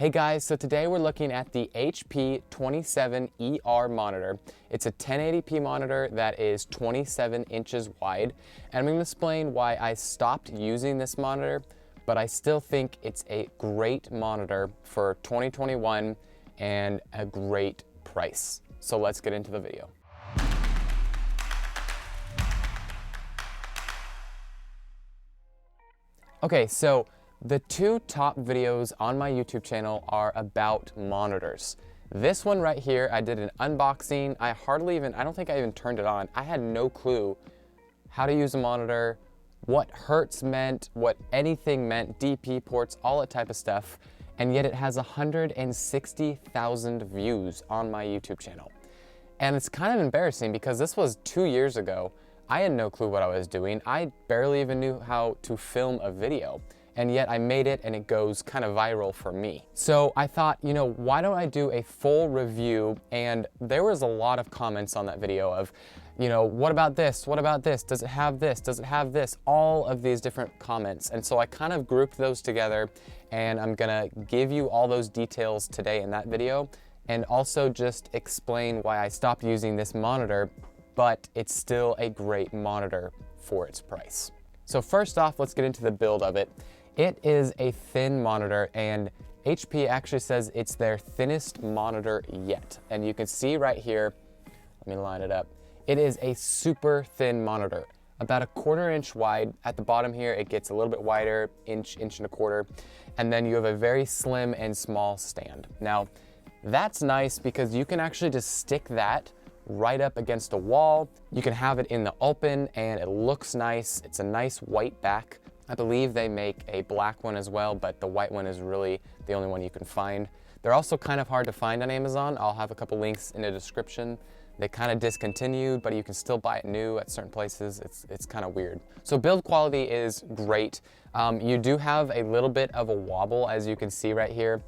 Hey guys, so today we're looking at the HP 27ER monitor. It's a 1080p monitor that is 27 inches wide, and I'm going to explain why I stopped using this monitor, but I still think it's a great monitor for 2021 and a great price. So let's get into the video. Okay, so the two top videos on my YouTube channel are about monitors. This one right here, I did an unboxing. I don't think I even turned it on. I had no clue how to use a monitor, what hertz meant, what anything meant, DP ports, all that type of stuff. And yet it has 160,000 views on my YouTube channel. And it's kind of embarrassing because this was 2 years ago. I had no clue what I was doing. I barely even knew how to film a video. And yet I made it and it goes kind of viral for me. So I thought, why don't I do a full review? And there was a lot of comments on that video of, what about this? What about this? Does it have this? Does it have this? All of these different comments. And so I kind of grouped those together, and I'm gonna give you all those details today in that video, and also just explain why I stopped using this monitor, but it's still a great monitor for its price. So first off, let's get into the build of it. It is a thin monitor, and HP actually says it's their thinnest monitor yet. And you can see right here, let me line it up. It is a super thin monitor, about 1/4 inch wide. At the bottom here, it gets a little bit wider, inch and a quarter. And then you have a very slim and small stand. Now, that's nice because you can actually just stick that right up against a wall. You can have it in the open and it looks nice. It's a nice white back. I believe they make a black one as well, but the white one is really the only one you can find. They're also kind of hard to find on Amazon. I'll have a couple links in the description. They kind of discontinued, but you can still buy it new at certain places. It's kind of weird. So build quality is great. You do have a little bit of a wobble, as you can see right here.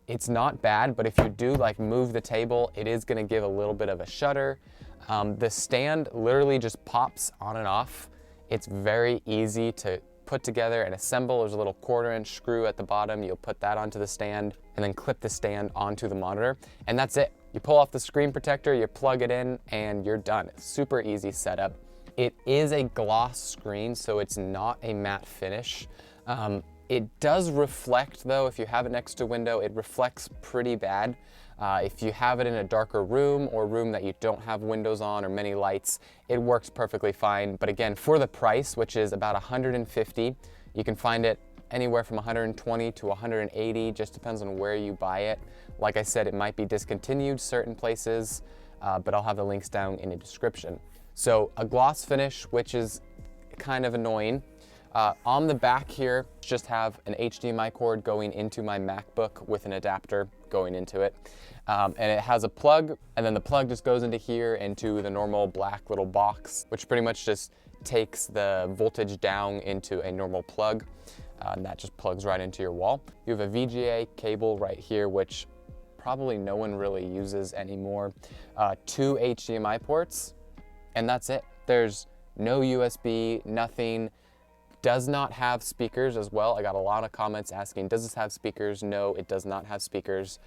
It's not bad, but if you do move the table, it is gonna give a little bit of a shudder. The stand literally just pops on and off. It's very easy to put together and assemble. There's a little 1/4 inch screw at the bottom. You'll put that onto the stand and then clip the stand onto the monitor, and that's it. You pull off the screen protector, you plug it in, and you're done. It's super easy setup. It is a gloss screen, so it's not a matte finish. It does reflect though. If you have it next to a window, it reflects pretty bad. If you have it in a darker room or room that you don't have windows on or many lights, it works perfectly fine. But again, for the price, which is about $150, you can find it anywhere from $120 to $180, just depends on where you buy it. Like I said, it might be discontinued certain places, but I'll have the links down in the description. So a gloss finish, which is kind of annoying. On the back here, just have an HDMI cord going into my MacBook with an adapter going into it. And it has a plug, and then the plug just goes into here into the normal black little box, which pretty much just takes the voltage down into a normal plug. And that just plugs right into your wall. You have a VGA cable right here, which probably no one really uses anymore. 2 HDMI ports, and that's it. There's no USB, nothing. Does not have speakers as well. I got a lot of comments asking, does this have speakers? No, it does not have speakers.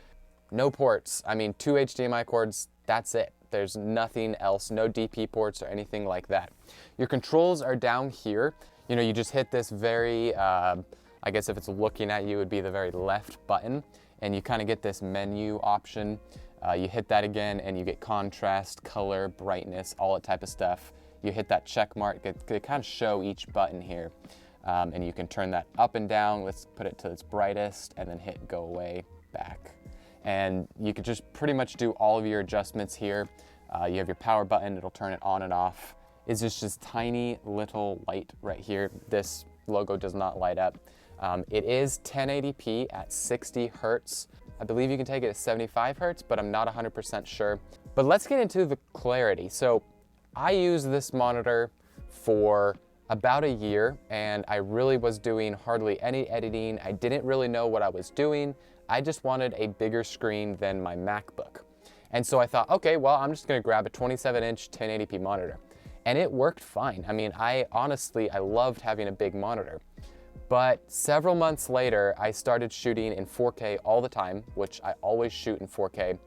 No ports. I mean, 2 HDMI cords, that's it. There's nothing else, no DP ports or anything like that. Your controls are down here. You just hit this very, I guess if it's looking at you, it would be the very left button, and you kind of get this menu option. You hit that again and you get contrast, color, brightness, all that type of stuff. You hit that check mark, they kind of show each button here. And you can turn that up and down. Let's put it to its brightest and then hit go away, back. And you could just pretty much do all of your adjustments here. You have your power button, it'll turn it on and off. It's just this tiny little light right here. This logo does not light up. It is 1080p at 60 hertz. I believe you can take it at 75 hertz, but I'm not 100% sure. But let's get into the clarity. So I used this monitor for about a year, and I really was doing hardly any editing. I didn't really know what I was doing. I just wanted a bigger screen than my MacBook. And so I thought, okay, well, I'm just gonna grab a 27-inch 1080p monitor. And it worked fine. I mean, I honestly loved having a big monitor. But several months later, I started shooting in 4K all the time, which I always shoot in 4K.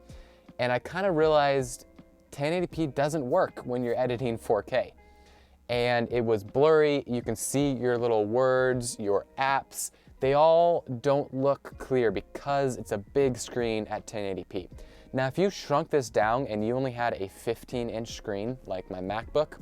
And I kind of realized 1080p doesn't work when you're editing 4K. And it was blurry. You can see your little words, your apps. They all don't look clear because it's a big screen at 1080p. Now, if you shrunk this down and you only had a 15-inch screen, like my MacBook,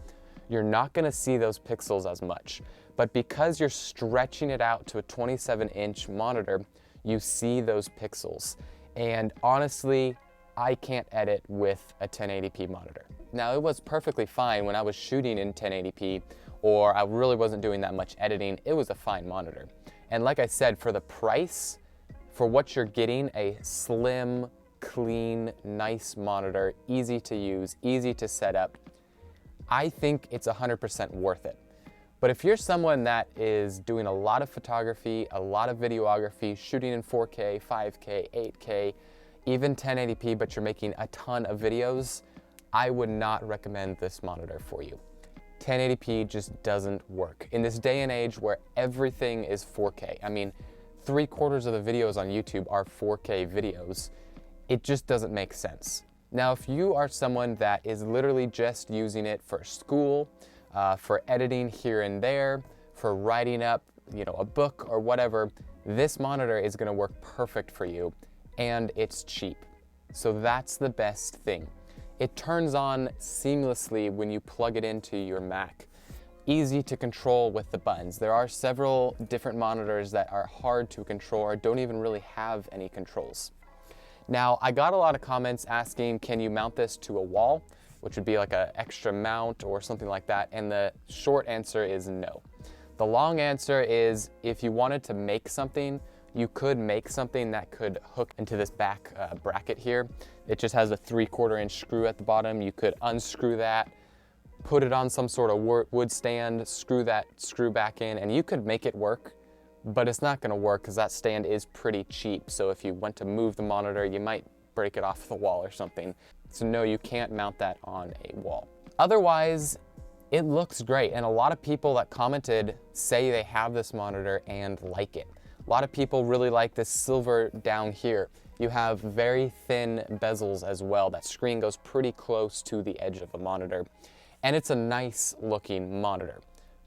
you're not gonna see those pixels as much. But because you're stretching it out to a 27-inch monitor, you see those pixels. And honestly, I can't edit with a 1080p monitor. Now, it was perfectly fine when I was shooting in 1080p, or I really wasn't doing that much editing. It was a fine monitor. And like I said, for the price, for what you're getting, a slim, clean, nice monitor, easy to use, easy to set up, I think it's 100% worth it. But if you're someone that is doing a lot of photography, a lot of videography, shooting in 4K, 5K, 8K, even 1080p, but you're making a ton of videos, I would not recommend this monitor for you. 1080p just doesn't work. In this day and age where everything is 4K, I mean, 3/4 of the videos on YouTube are 4K videos, it just doesn't make sense. Now, if you are someone that is literally just using it for school, for editing here and there, for writing up, a book or whatever, this monitor is gonna work perfect for you, and it's cheap. So that's the best thing. It turns on seamlessly when you plug it into your Mac. Easy to control with the buttons. There are several different monitors that are hard to control or don't even really have any controls. Now, I got a lot of comments asking, can you mount this to a wall, which would be like an extra mount or something like that, and the short answer is no. The long answer is, if you wanted to make something, you could make something that could hook into this back bracket here. It just has a 3/4-inch screw at the bottom. You could unscrew that, put it on some sort of wood stand, screw that screw back in, and you could make it work, but it's not gonna work because that stand is pretty cheap. So if you went to move the monitor, you might break it off the wall or something. So no, you can't mount that on a wall. Otherwise, it looks great. And a lot of people that commented say they have this monitor and like it. A lot of people really like this silver down here. You have very thin bezels as well. That screen goes pretty close to the edge of the monitor. And it's a nice looking monitor.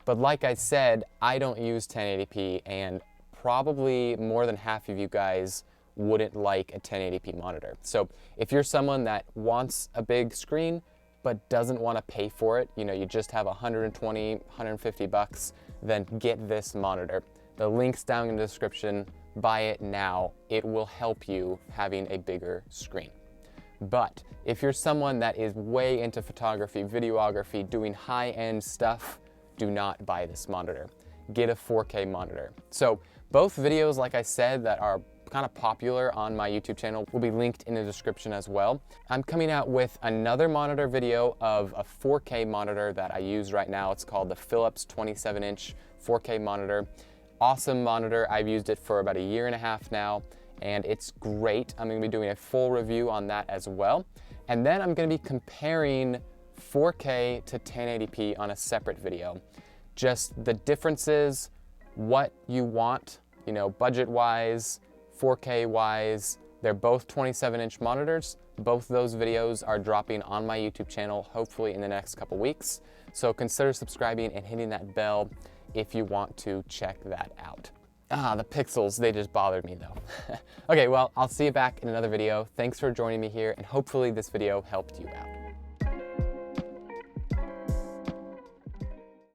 But like I said, I don't use 1080p, and probably more than half of you guys wouldn't like a 1080p monitor. So if you're someone that wants a big screen but doesn't want to pay for it, you just have 120, 150 bucks, then get this monitor. The link's down in the description. Buy it now. It will help you having a bigger screen. But if you're someone that is way into photography, videography, doing high-end stuff, do not buy this monitor. Get a 4K monitor. So both videos, like I said, that are kind of popular on my YouTube channel will be linked in the description as well. I'm coming out with another monitor video of a 4K monitor that I use right now. It's called the Philips 27-inch 4K monitor. Awesome monitor. I've used it for about 1.5 years now, and it's great. I'm gonna be doing a full review on that as well. And then I'm gonna be comparing 4K to 1080p on a separate video. Just the differences, what you want, budget-wise, 4K-wise. They're both 27-inch monitors. Both those videos are dropping on my YouTube channel, hopefully in the next couple weeks. So consider subscribing and hitting that bell if you want to check that out. The pixels, they just bothered me though. Okay, well, I'll see you back in another video. Thanks for joining me here, and hopefully this video helped you out.